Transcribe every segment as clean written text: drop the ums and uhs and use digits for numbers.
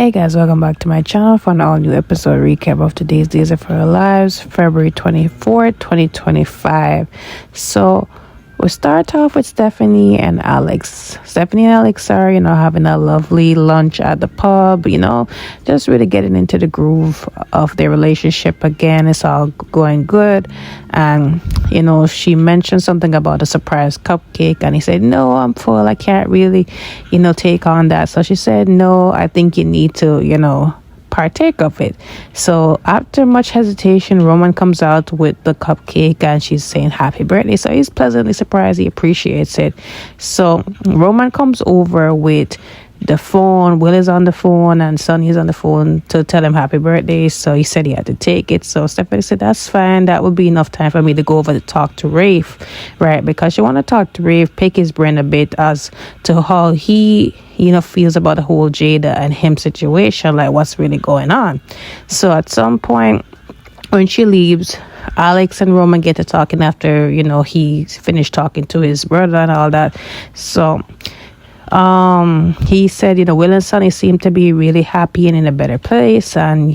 Hey guys, welcome back to my channel for an all new episode recap of today's Days of Our Lives, February 24th, 2025. So we start off with Stephanie and Alex. Stephanie and Alex are, having a lovely lunch at the pub, just really getting into the groove of their relationship again. It's all going good. And, she mentioned something about a surprise cupcake. And he said, no, I'm full. I can't really, take on that. So she said, no, I think you need to, partake of it. So after much hesitation, Roman comes out with the cupcake and she's saying happy birthday. So he's pleasantly surprised. He appreciates it. So Roman comes over with the phone. Will is on the phone and Sonny is on the phone to tell him happy birthday. So he said he had to take it. So Stephanie said, that's fine. That would be enough time for me to go over to talk to Rafe, right? Because she want to talk to Rafe, pick his brain a bit as to how he feels about the whole Jada and him situation, like what's really going on. So at some point when she leaves, Alex and Roman get to talking after, he finished talking to his brother and all that. So he said, Will and Sonny seem to be really happy and in a better place, and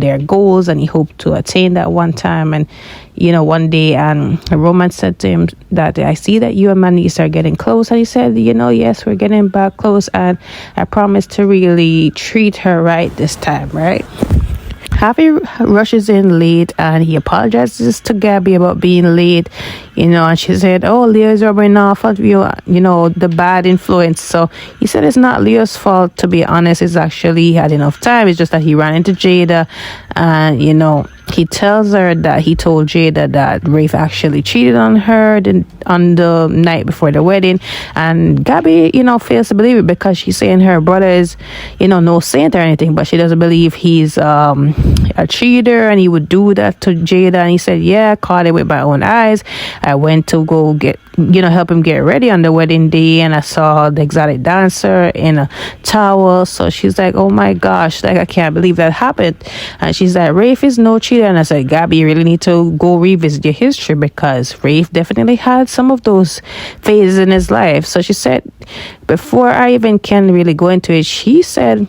their goals, and he hoped to attain that one time. And one day, and Roman said to him that I see that you and my niece are getting close. And he said, yes, we're getting back close, and I promise to really treat her right this time, right? Harvey rushes in late and he apologizes to Gabby about being late, and she said, oh, Leo's rubbing off of you, the bad influence. So he said it's not Leo's fault, to be honest. It's actually he had enough time. It's just that he ran into Jada and, he tells her that he told Jada that Rafe actually cheated on her on the night before the wedding. And Gabby, fails to believe it because she's saying her brother is, no saint or anything, but she doesn't believe he's a cheater and he would do that to Jada. And he said, yeah, I caught it with my own eyes. I went to go help him get ready on the wedding day, and I saw the exotic dancer in a towel. So she's like, oh my gosh, like I can't believe that happened. And she's like, Rafe is no cheater. And I said, Gabby, you really need to go revisit your history because Rafe definitely had some of those phases in his life. So she said, before I even can really go into it, she said,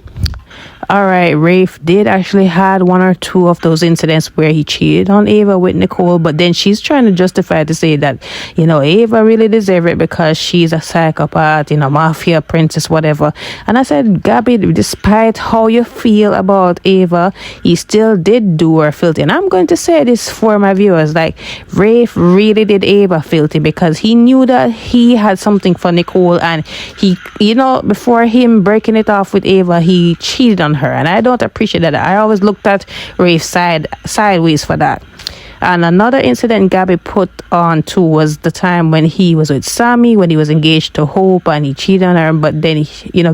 all right, Rafe did actually had one or two of those incidents where he cheated on Ava with Nicole, but then she's trying to justify to say that, Ava really deserved it because she's a psychopath, mafia princess, whatever. And I said, Gabby, despite how you feel about Ava, he still did do her filthy. And I'm going to say this for my viewers, like Rafe really did Ava filthy because he knew that he had something for Nicole, and he, before him breaking it off with Ava, he cheated on her, and I don't appreciate that. I always looked at Rafe's sideways for that. And another incident Gabby put on too was the time when he was with Sammy, when he was engaged to Hope and he cheated on her. But then,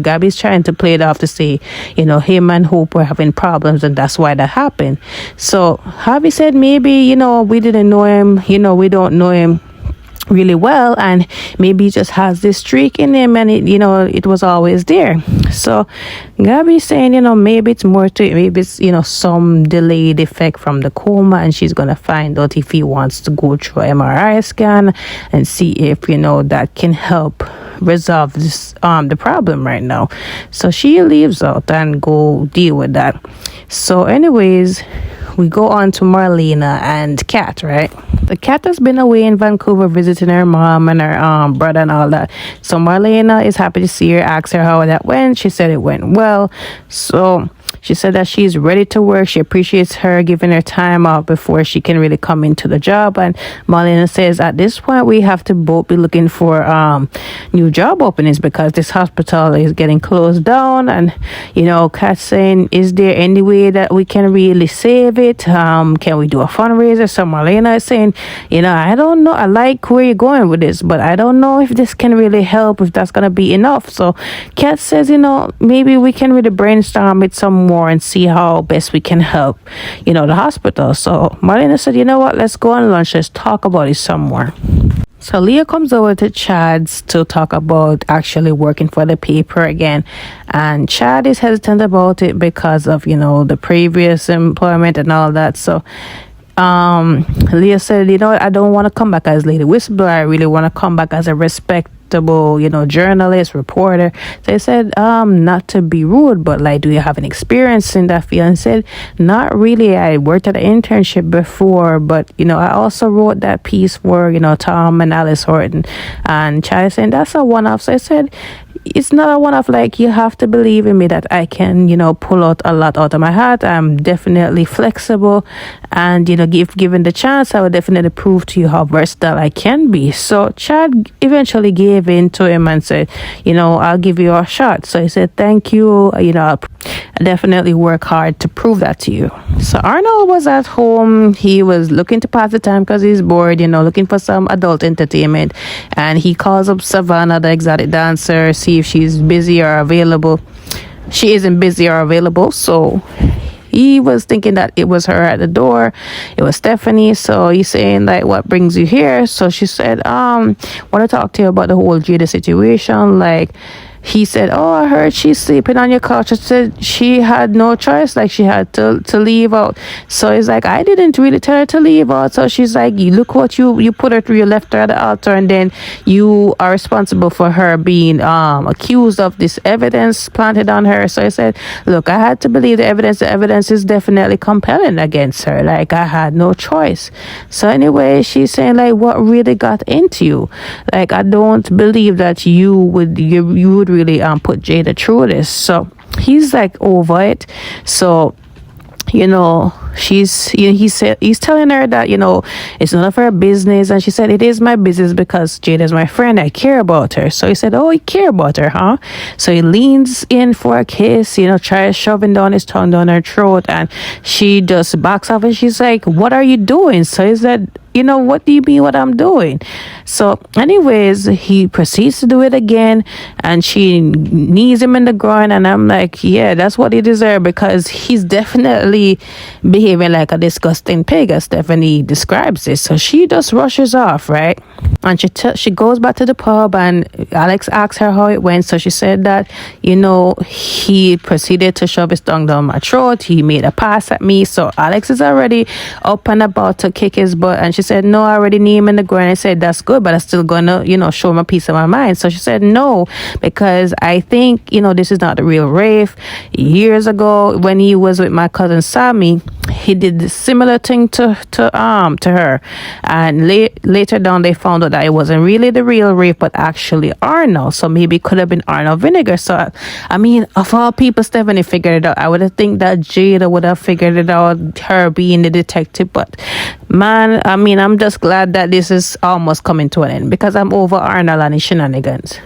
Gabby's trying to play it off to say, him and Hope were having problems and that's why that happened. So Harvey said maybe, we didn't know him, we don't know him really well, and maybe he just has this streak in him, and it was always there. So Gabby's saying, maybe it's more to it. Maybe it's some delayed effect from the coma, and she's gonna find out if he wants to go through an MRI scan and see if that can help resolve this the problem right now. So she leaves out and go deal with that. So anyways, we go on to Marlena and Kat, right? The Kat has been away in Vancouver visiting her mom and her brother and all that. So Marlena is happy to see her, asks her how that went. She said it went well. So she said that she's ready to work. She appreciates her giving her time off before she can really come into the job. And Marlena says at this point we have to both be looking for new job openings because this hospital is getting closed down. And Kat's saying, is there any way that we can really save it? Can we do a fundraiser? So Marlena is saying, I don't know, I like where you're going with this, but I don't know if this can really help, if that's gonna be enough. So Kat says, maybe we can really brainstorm it some more and see how best we can help the hospital. So Marlena said, what, let's go on lunch, let's talk about it some more. So Leah comes over to Chad's to talk about actually working for the paper again, and Chad is hesitant about it because of the previous employment and all that. So Leah said, I don't want to come back as Lady Whistleblower. I really want to come back as a respectable, journalist, reporter. So I said, not to be rude, but like, do you have an experience in that field? And said, not really. I worked at an internship before, but I also wrote that piece for Tom and Alice Horton. And Chad saying that's a one-off. So I said, it's not a one-off. Like, you have to believe in me that I can pull out a lot out of my hat. I'm definitely flexible, and if given the chance, I would definitely prove to you how versatile I can be. So Chad eventually gave in to him and said, I'll give you a shot. So he said, thank you. I'll definitely work hard to prove that to you. So Arnold was at home. He was looking to pass the time because he's bored, looking for some adult entertainment. And he calls up Savannah, the exotic dancer, see if she's busy or available. She isn't busy or available. So he was thinking that it was her at the door. It was Stephanie. So he's saying, like, what brings you here? So she said, want to talk to you about the whole Jada situation. Like, he said, oh, I heard she's sleeping on your couch. I said she had no choice, like she had to leave out. So he's like, I didn't really tell her to leave out. So she's like, you look what you put her through. You left her at the altar, and then you are responsible for her being accused of this evidence planted on her. So I said, look, I had to believe the evidence. The evidence is definitely compelling against her. Like, I had no choice. So anyway, she's saying, like, what really got into you? Like, I don't believe that you would really put Jada through this. So he's like over it. So he's telling her that it's none of her business, and she said, it is my business because Jada's my friend. I care about her. So he said, oh, you care about her, huh? So he leans in for a kiss, tries shoving down his tongue down her throat, and she just backs off, and she's like, what are you doing? So he said, what do you mean what I'm doing? So anyways, he proceeds to do it again, and she knees him in the groin, and I'm like, yeah, that's what he deserved, because he's definitely behaving like a disgusting pig, as Stephanie describes it. So she just rushes off, right? And she goes back to the pub, and Alex asks her how it went. So she said that, he proceeded to shove his tongue down my throat. He made a pass at me. So Alex is already up and about to kick his butt, and she said, no, I already knee him in the ground. I said, that's good, but I'm still gonna, show him a piece of my mind. So she said, no, because I think, this is not the real Rafe. Years ago, when he was with my cousin Sammy, he did the similar thing to her, and later down they found out that it wasn't really the real Rafe, but actually Arnold. So maybe it could have been Arnold Vinegar. So I mean, of all people, Stephanie figured it out. I would have think that Jada would have figured it out, her being the detective. But man, I mean, I'm just glad that this is almost coming to an end, because I'm over Arnold and his shenanigans.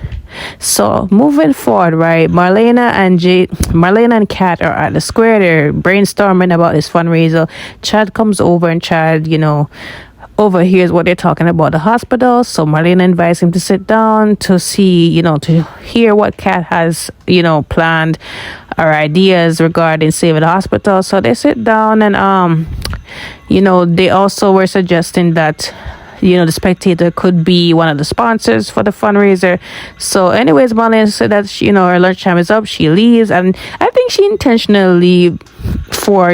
So moving forward, right, Marlena and Kat are at the square. They're brainstorming about this fundraiser. Chad comes over, and Chad, overhears what they're talking about the hospital. So Marlena invites him to sit down to see, to hear what Kat has, planned or ideas regarding saving the hospital. So they sit down, and they also were suggesting that the Spectator could be one of the sponsors for the fundraiser. So anyways, Marlene said that her lunchtime is up. She leaves, and I think she intentionally for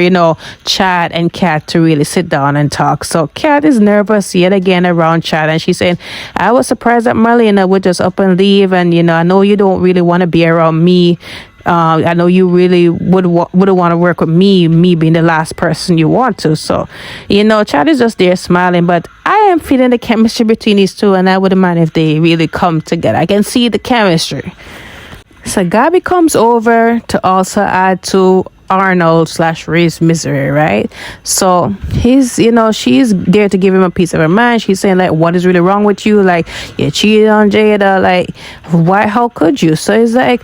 Chad and Kat to really sit down and talk. So Kat is nervous yet again around Chad, and she's saying, I was surprised that Marlena would just up and leave, and I know you don't really want to be around me. I know you really wouldn't want to work with me being the last person you want to. So, Chad is just there smiling, but I am feeling the chemistry between these two, and I wouldn't mind if they really come together. I can see the chemistry. So Gabby comes over to also add to Arnold/Ray's misery, right? So he's, she's there to give him a piece of her mind. She's saying, like, what is really wrong with you? Like, you cheated on Jada. Like, why? How could you? So he's like,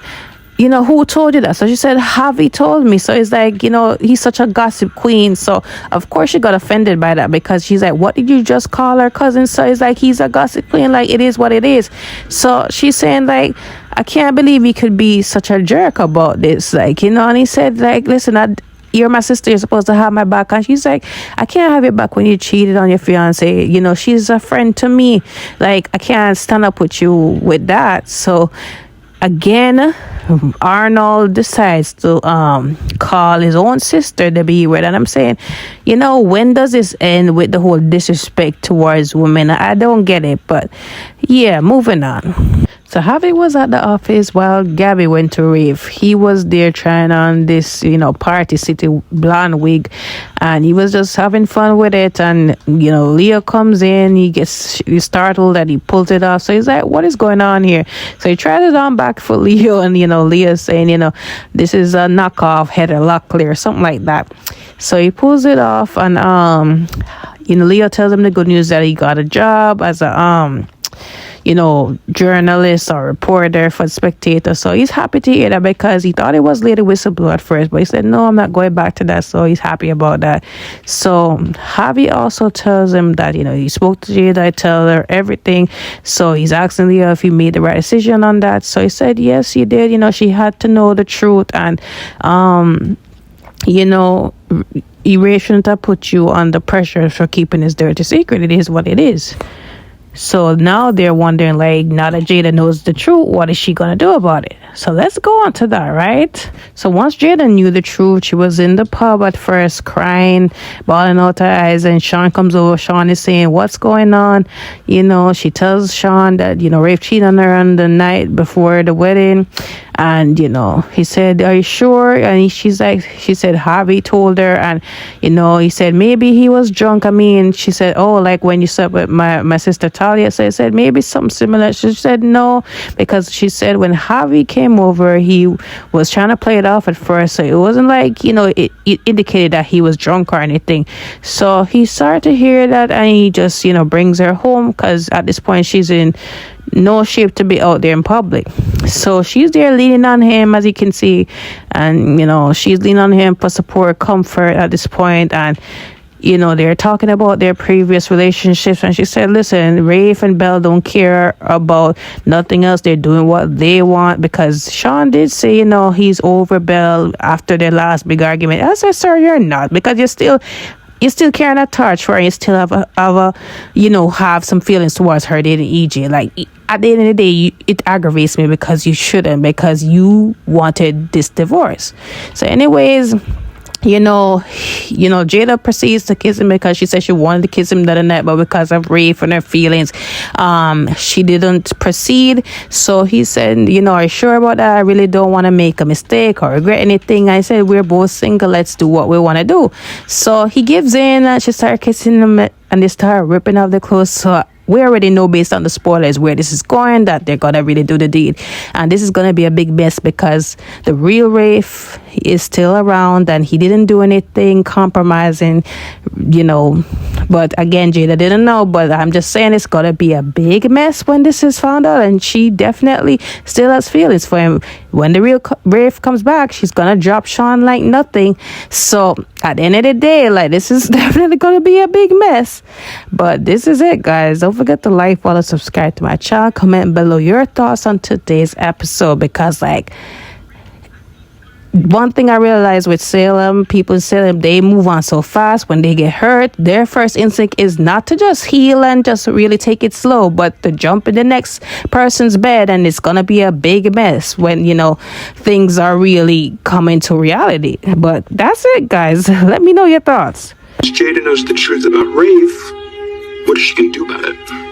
who told you that? So she said, Javi told me. So it's like, he's such a gossip queen. So of course she got offended by that, because she's like, what did you just call her cousin? So it's like, he's a gossip queen. Like, it is what it is. So she's saying, like, I can't believe he could be such a jerk about this. Like, and he said, like, listen, you're my sister, you're supposed to have my back. And she's like, I can't have your back when you cheated on your fiance. She's a friend to me. Like, I can't stand up with you with that. So again, Arnold decides to call his own sister the B word. And I'm saying, when does this end with the whole disrespect towards women? I don't get it. But yeah, moving on. So Javi was at the office while Gabby went to rave. He was there trying on this, Party City blonde wig, and he was just having fun with it. And Leo comes in, he's startled that he pulls it off. So he's like, "What is going on here?" So he tries it on back for Leo, and Leo's saying, "This is a knockoff Heather Locklear," or something like that. So he pulls it off, and Leo tells him the good news that he got a job as a journalist or reporter for the Spectator. So he's happy to hear that, because he thought it was Lady Whistleblower at first, but he said, "No, I'm not going back to that." So he's happy about that. So Javi also tells him that, he spoke to Jada, tell her everything. So he's asking Leo if he made the right decision on that. So he said, yes, he did. She had to know the truth, and, Ray shouldn't have put you under pressure for keeping his dirty secret. It is what it is. So now they're wondering, like, now that Jada knows the truth, what is she going to do about it? So let's go on to that, right? So once Jada knew the truth, she was in the pub at first crying, bawling out her eyes, and Sean comes over. Sean is saying, "What's going on?" She tells Sean that, Rafe cheated on her on the night before the wedding. And, he said, "Are you sure?" And she said, Harvey told her. And, he said, maybe he was drunk. She said, "Oh, like when you slept with my sister Talia." So he said, maybe something similar. She said, no, because she said when Harvey came over, he was trying to play it off at first. So it wasn't like, it indicated that he was drunk or anything. So he started to hear that, and he just, brings her home, because at this point she's in no shape to be out there in public. So she's there leaning on him, as you can see, and she's leaning on him for support, comfort at this point. And they're talking about their previous relationships, and she said, "Listen, Rafe and Belle don't care about nothing else. They're doing what they want," because Sean did say, he's over Belle after their last big argument. I said, "Sir, you're not, because you're still carrying a torch for her. You still have some feelings towards her dating EJ. Like, at the end of the day, it aggravates me, because you shouldn't, because you wanted this divorce." So anyways, Jada proceeds to kiss him, because she said she wanted to kiss him the other night, but because of Rafe and her feelings, she didn't proceed. So he said, "Are you sure about that? I really don't want to make a mistake or regret anything." I said, "We're both single. Let's do what we want to do." So he gives in, and she started kissing him, and they start ripping off the clothes. So we already know, based on the spoilers, where this is going, that they're gonna really do the deed, and this is gonna be a big mess, because the real Rafe is still around, and he didn't do anything compromising, but again, Jada didn't know. But I'm just saying, it's gonna be a big mess when this is found out, and she definitely still has feelings for him. When the real Rafe comes back, she's gonna drop Sean like nothing. So at the end of the day, like, this is definitely gonna be a big mess. But this is it, guys. Don't forget to like, follow, subscribe to my channel. Comment below your thoughts on today's episode, because, like, one thing I realized with Salem, people in Salem, they move on so fast. When they get hurt, their first instinct is not to just heal and just really take it slow, but to jump in the next person's bed, and it's gonna be a big mess when things are really coming to reality. But that's it, guys. Let me know your thoughts. Jada knows the truth about Rafe. What is she gonna do about it?